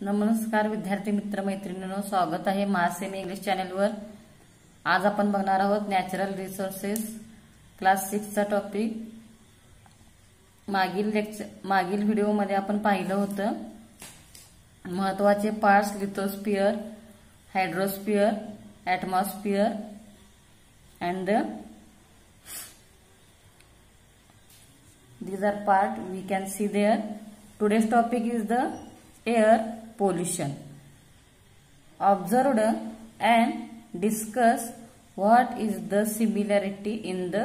नमस्कार विद्यार्थी मित्र मैत्रिणींनो, स्वागत आहे महासेमी इंग्लिश चॅनलवर। आज आपण बघणार आहोत नॅचरल रिसोर्सेस क्लास 6 चा टॉपिक। मागील व्हिडिओमध्ये आपण पाहिलं होतं महत्त्वाचे parts lithosphere, hydrosphere, atmosphere and these are part we can see there. Today's topic is the air pollution. Observed and discuss what is the similarity in the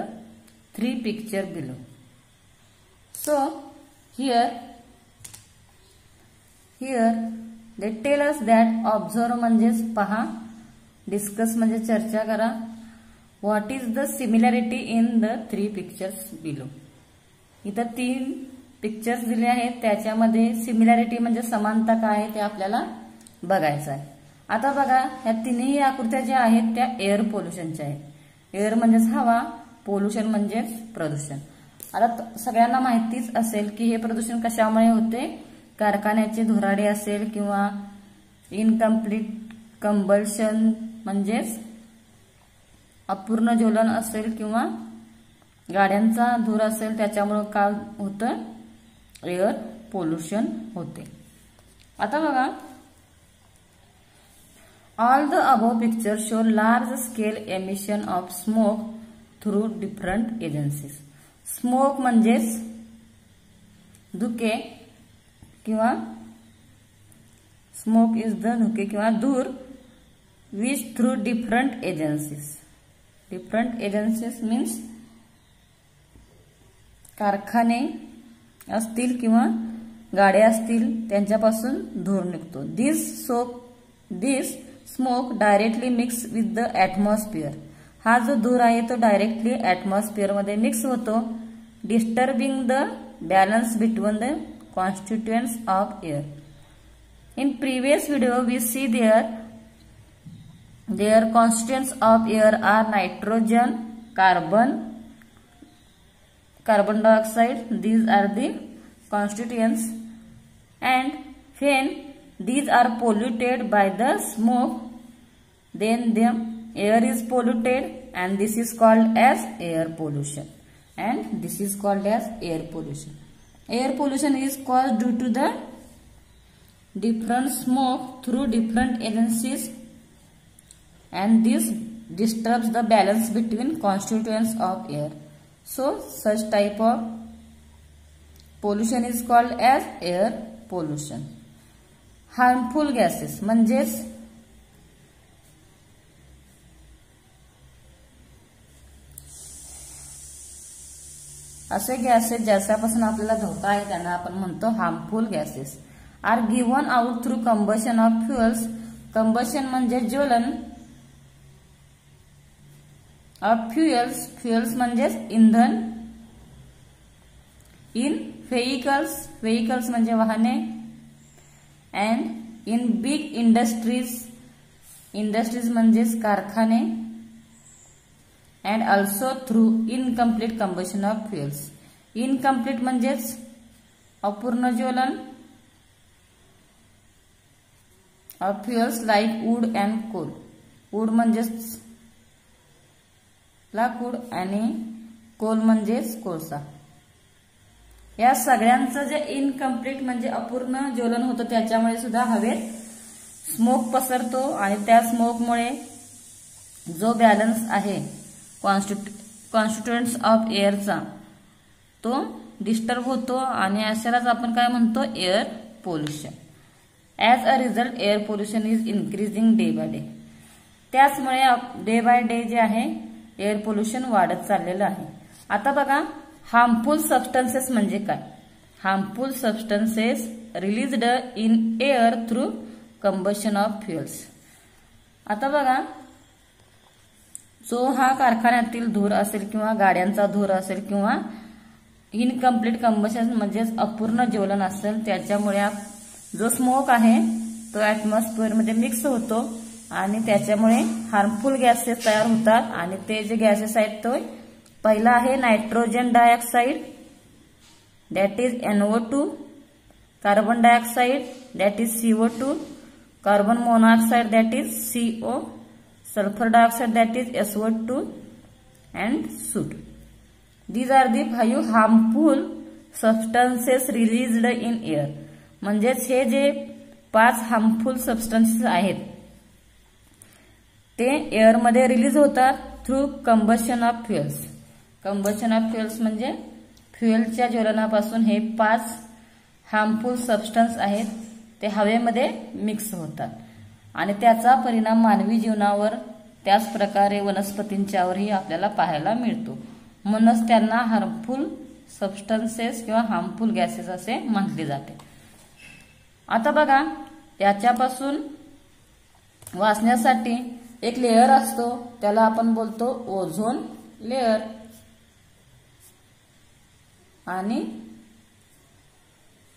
three picture below. So here they tell us that observe म्हणजेच पहा, discuss म्हणजे चर्चा करा, what is the similarity in the three pictures below. इथं 3 pictures दिले आहेत, त्याच्यामध्ये similarity म्हणजे समानता काय आहे ते आपल्याला बघायचं आहे। आता बघा, ह्या तिन्ही आकृत्या ज्या आहेत त्या एअर पोल्युशनच्या आहेत। एअर म्हणजेच हवा, पोल्युशन म्हणजेच प्रदूषण। आता सगळ्यांना माहितीच असेल की हे प्रदूषण कशामुळे होते, कारखान्याचे धुराडे असेल किंवा इनकम्प्लीट कंबल्शन म्हणजेच अपूर्ण ज्वलन असेल किंवा गाड्यांचा धूर असेल, त्याच्यामुळे काय होतं, एअर पोल्युशन होते। आता बघा, all the above picture show large scale emission of smoke through different agencies. Smoke म्हणजेच धुके किंवा स्मोक इज द धुके किंवा धूर which through different agencies. Different agencies means कारखाने असतील किंवा गाड्या असतील त्यांच्यापासून धूर निघतो। This smoke directly mix with the atmosphere. हा जो धूर आहे तो डायरेक्टली ॲटमॉस्फियर मध्ये मिक्स होतो, disturbing the balance between the constituents of air. In previous video we see their constituents of air are nitrogen, carbon dioxide. These are the constituents, and when these are polluted by the smoke, then the air is polluted, and this is called as air pollution. Air pollution is caused due to the different smoke through different agencies, and this disturbs the balance between constituents of air. So such type of pollution is called as air pollution. Harmful gases म्हणजेच असे gases ज्याच्यापासून आपल्याला धोका आहे त्यांना आपण म्हणतो harmful gases. Are given out through combustion of fuels. Combustion म्हणजे ज्वलन ऑफ फ्युअल्स म्हणजेच इंधन, इन व्हेइकल्स म्हणजे वाहने, अँड इन बिग इंडस्ट्रीज म्हणजेच कारखाने, and also through incomplete combustion of fuels. Incomplete म्हणजेच अपूर्ण ज्वलन of fuels like wood and coal. Wood म्हणजेच लाकूड आणि कोल म्हणजेच कोळसा। या सगळ्यांचं जे इनकम्प्लीट म्हणजे अपूर्ण ज्वलन होतं त्याच्यामुळे सुद्धा हवेत स्मोक पसरतो, आणि त्या स्मोकमुळे जो बॅलन्स आहे कॉन्स्टिट्युएंट्स ऑफ एअरचा तो डिस्टर्ब होतो, आणि अशालाच आपण काय म्हणतो, air pollution. As a result air pollution is increasing day by day. त्याचमुळे डे बाय डे जे आहे एअर पोल्युशन वाढत चाललेलं आहे। आता बघा, हार्मफुल सबस्टन्सेस म्हणजे काय। Harmful substances released in air through combustion of fuels. आता बघा, जो हा कारखान्यातील धूर असेल किंवा गाड्यांचा धूर असेल किंवा इनकम्प्लीट कंबशन म्हणजेच अपूर्ण ज्वलन असेल, त्याच्यामुळे जो स्मोक आहे तो ॲटमॉस्फिअर मध्ये मिक्स होतो, आणि त्याच्यामुळे हार्मफुल गॅसेस तयार होतात। आणि ते जे गॅसेस आहेत तो पहिला आहे nitrogen dioxide, that is NO2, carbon dioxide that is CO2, carbon monoxide that is CO, sulfur dioxide that is SO2 and soot. These are the 5 harmful substances released in air. म्हणजेच हे जे 5 harmful substances आहेत ते air मध्ये release होतात through combustion of fuels. Combustion of fuels म्हणजे फ्युएलच्या ज्वलनापासून हे 5 harmful substance आहेत ते हवेमध्ये मिक्स होतात आणि त्याचा परिणाम मानवी जीवनावर त्याच प्रकारे वनस्पतींच्यावरही आपल्याला पाहायला मिळतो. म्हणूनच त्यांना हार्मफुल सबस्टन्सेस किंवा हार्मफुल गॅसेस असे म्हटले जाते. आता बघा याच्यापासून वाचण्यासाठी एक लेयर असतो त्याला आपण बोलतो ओझोन लेयर आणि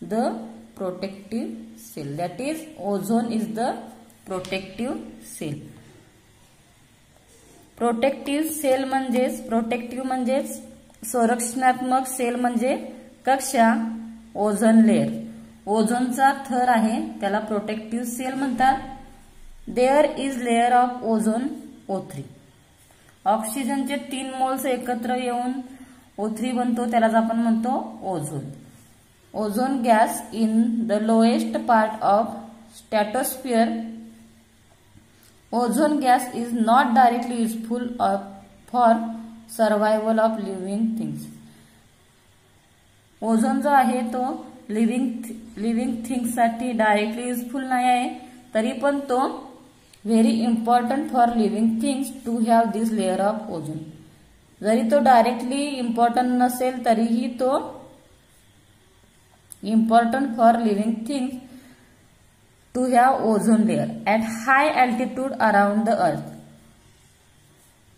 the protective shell. That is ozone is the protective shell. Protective म्हणजेच संरक्षणात्मक सेल म्हणजे कक्षा. ओझोन लेयर ओझोनचा थर आहे त्याला प्रोटेक्टिव्ह सेल म्हणतात. There is layer of ozone O3. ऑक्सिजनचे 3 मोल्स एकत्र येऊन O3 बनतो त्यालाच आपण म्हणतो ozone. Ozone gas in the lowest part of stratosphere. Ozone gas is not directly useful for survival of living things. Ozone जो आहे तो लिव्हिंग थिंग्स साठी डायरेक्टली युजफुल नाही आहे तरी पण तो very important for living things to have this layer of ozone. जरी तो डायरेक्टली इम्पॉर्टंट नसेल तरीही तो important for living things to have ozone layer at high altitude around the अर्थ.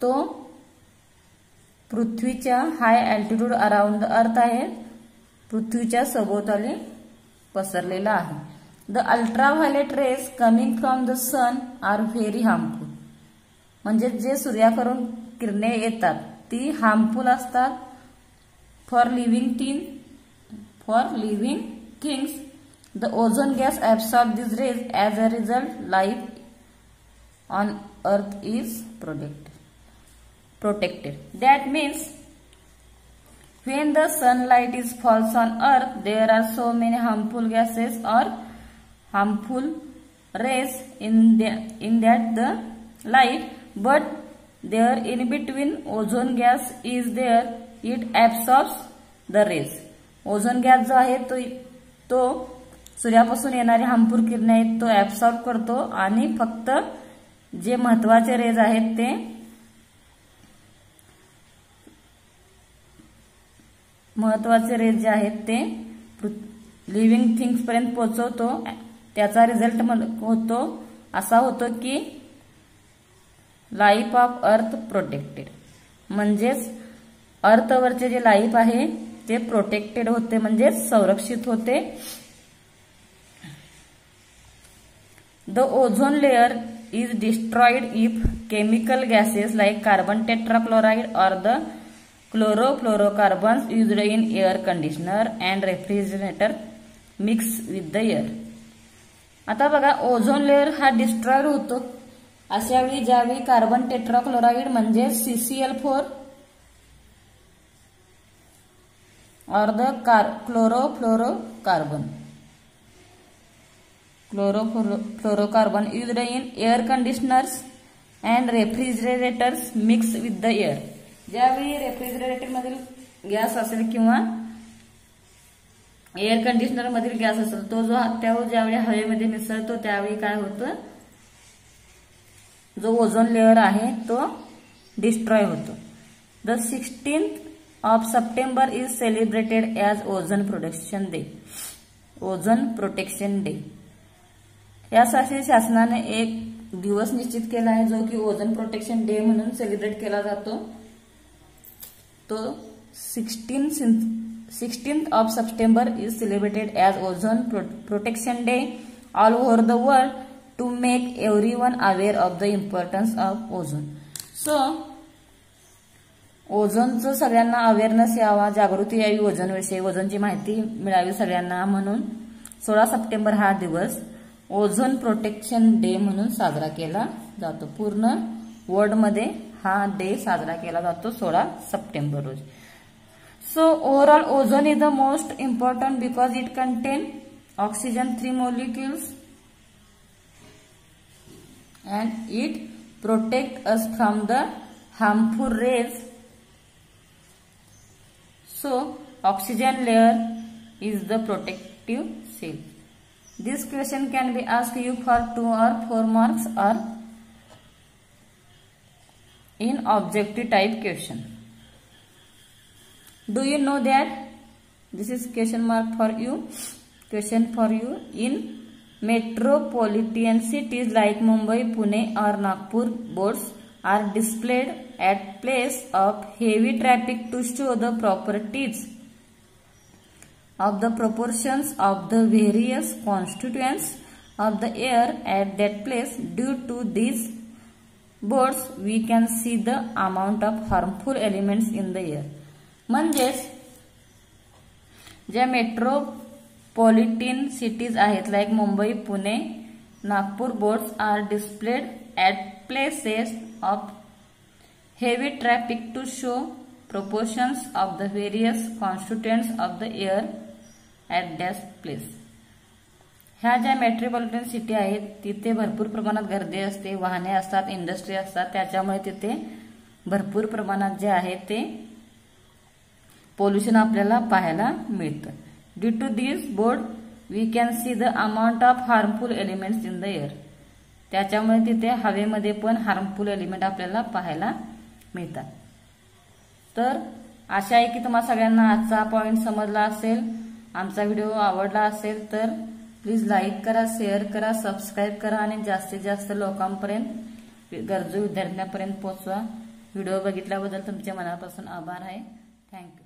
तो पृथ्वीच्या हाय अल्टिट्यूड अराउंड द अर्थ आहे पृथ्वीच्या सभोवताली पसरलेला आहे. The ultraviolet rays coming from the sun are very harmful. म्हणजे जे सूर्याकडून किरणे येतात ती हार्मफुल असतात for living things. The ozone gas absorb this rays. As a result life on earth is protected. That means when the sunlight is falls on earth there are so many harmful gases or harmful rays in that the light, but there in between ozone gas is there. It absorbs the rays. Ozone gas जो आहे तो सूर्यापासून येणारे harmful किरणे आहेत तो absorb करतो आणि फक्त जे महत्वाचे रेज आहेत ते जे आहेत ते लिव्हिंग थिंग्स पर्यंत पोहोचवतो. त्याचा रिझल्ट असा होतो की लाईफ ऑफ अर्थ प्रोटेक्टेड. म्हणजेच अर्थवरचे जे लाईफ आहे ते प्रोटेक्टेड होते म्हणजे संरक्षित होते. The ozone layer is destroyed if chemical gases like carbon tetrachloride और the chlorofluorocarbons used in air conditioner and refrigerator mix with the air. आता बघा ओझोन लेअर हा डिस्ट्रॉय होतो अशा वेळी ज्यावेळी कार्बन टेट्राक्लोराइड म्हणजे CCl4 और the chlorofluorocarbon used in air conditioners and refrigerators mix with the air. ज्यावेळी रेफ्रिजरेटर मधील गॅस असेल किंवा एअर कंडिशनर मधील गॅस असेल तो ज्यावेळी हवेमध्ये मिसळतो त्यावेळी काय होतं जो ओझोन लेअर आहे तो डिस्ट्रॉय होतो. The 16th of September is celebrated as ozone protection day. यासाठी शासनाने एक दिवस निश्चित केला आहे जो की ओझोन प्रोटेक्शन डे म्हणून सेलिब्रेट केला जातो. तो 16th of September is celebrated as Ozone Protection Day all over the world to make everyone aware of the importance of ozone. So, ओझोनचं सगळ्यांना अवेअरनेस यावा, जागृती यावी ओझोनविषयी, ओझोनची माहिती मिळावी सगळ्यांना म्हणून 16 सप्टेंबर हा दिवस ओझोन प्रोटेक्शन डे म्हणून साजरा केला जातो. पूर्ण वर्ल्ड मध्ये हा डे साजरा केला जातो 16 September rose. So overall ozone is the most important because it contains oxygen 3 molecules and it protects us from the harmful rays. So oxygen layer is the protective seal. This question can be asked you for 2 or 4 marks or in objective type question. Do you know that this is question mark for you? Question for you. In metropolitan cities like Mumbai, Pune or Nagpur, boards are displayed at place of heavy traffic to show the properties of the proportions of the various constituents of the air at that place. Due to these boards, we can see the amount of harmful elements in the air. म्हणजेच ज्या metropolitan cities आहेत like Mumbai, Pune, Nagpur, boards are displayed at places of heavy traffic to show proportions of the various constituents of the air at that place. ह्या ज्या metropolitan city आहेत तिथे भरपूर प्रमाणात गर्दी असते, वाहने असतात, इंडस्ट्री असतात, त्याच्यामुळे तिथे भरपूर प्रमाणात जे आहे ते पोल्युशन आपल्याला पाहायला मिळतं. Due to this board we can see the amount of harmful elements in the air. त्याच्यामुळे तिथे हवेमध्ये पण हार्मफुल एलिमेंट आपल्याला पाहायला मिळतात. तर आशा आहे की तुम्हाला सगळ्यांना आजचा पॉइंट समजला असेल. आमचा व्हिडिओ आवडला असेल तर प्लीज लाईक करा, शेअर करा, सबस्क्राईब करा आणि जास्तीत जास्त लोकांपर्यंत, गरजू विद्यार्थ्यांपर्यंत पोहोचवा. व्हिडिओ बघितल्याबद्दल तुमच्या मनापासून आभार आहे. थँक्यू.